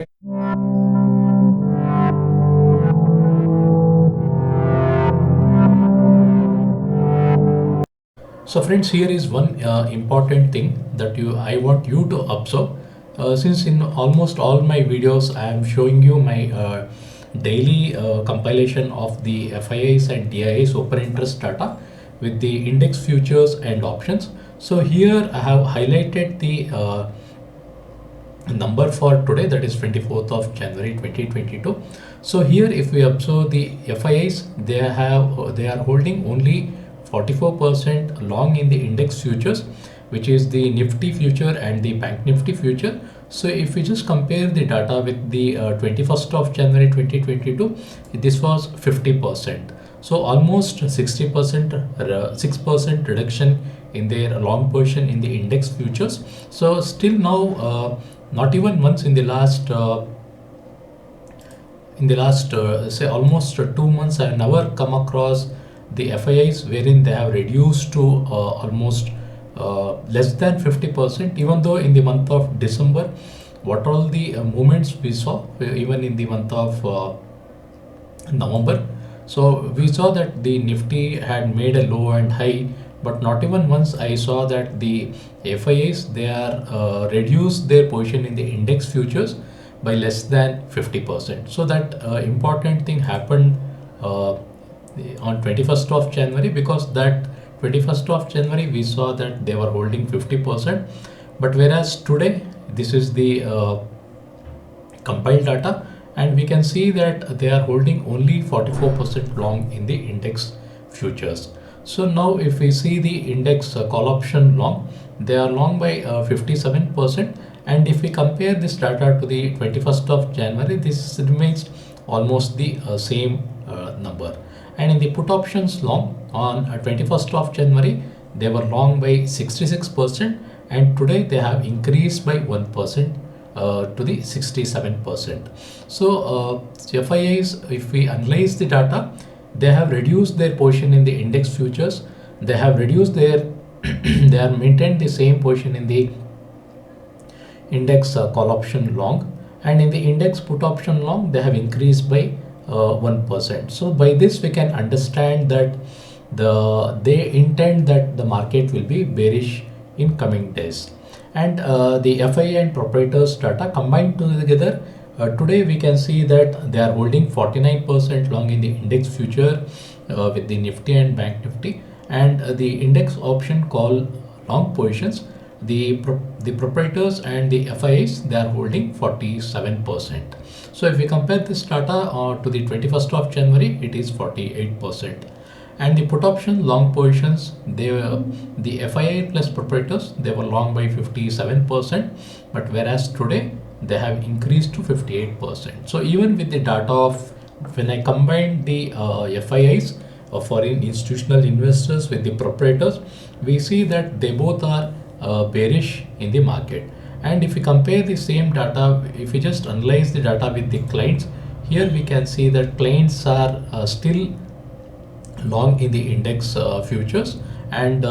So friends, here is one important thing that I want you to observe. Since in almost all my videos I am showing you my daily compilation of the FIIs and DIIs open interest data with the index futures and options. So here I have highlighted the number for today, that is 24th of January 2022. So here if we observe the FIIs, they are holding only 44% long in the index futures, which is the Nifty future and the Bank Nifty future. So if we just compare the data with the 21st of January 2022, this was 50%. So almost 60%, 6% reduction in their long position in the index futures. So still now, not even once in the last say almost 2 months, I have never come across the FIIs wherein they have reduced to almost less than 50%. Even though in the month of December, what all the movements we saw, even in the month of November. So we saw that the Nifty had made a low and high, but not even once I saw that the FIIs, they are reduced their position in the index futures by less than 50%. So that important thing happened on 21st of January, because that 21st of January we saw that they were holding 50%, but whereas today this is the compiled data, and we can see that they are holding only 44% long in the index futures. So now if we see the index call option long, they are long by 57%, and if we compare this data to the 21st of January, this remains almost the same number. And in the put options long on 21st of January, they were long by 66%, and today they have increased by 1% to the 67%. So FIIs, if we analyze the data, they have reduced their position in the index futures. They have reduced their they have maintained the same position in the index call option long, and in the index put option long they have increased by 1%. So by this we can understand that they intend that the market will be bearish in coming days. And the FII and proprietors data combined together, today we can see that they are holding 49% long in the index future with the Nifty and Bank Nifty, and the index option call long positions, the proprietors and the FIIs, they are holding 47%. So if we compare this data to the 21st of January, it is 48%. And the put option long positions, they were the FII plus proprietors, they were long by 57%, but whereas today they have increased to 58%. So even with the data of, when I combine the FIIs or foreign institutional investors with the proprietors, we see that they both are bearish in the market. And if we compare the same data, if we just analyze the data with the clients, here we can see that clients are still long in the index futures, and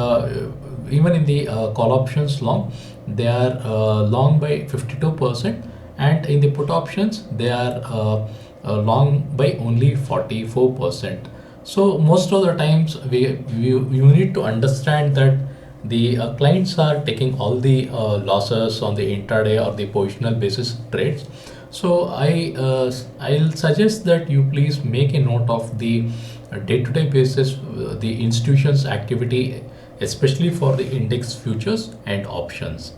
even in the call options long, they are long by 52%, and in the put options they are long by only 44%. So most of the times you need to understand that the clients are taking all the losses on the intraday or the positional basis trades. So I'll suggest that you please make a note of the day-to-day basis the institutions activity, especially for the index futures and options.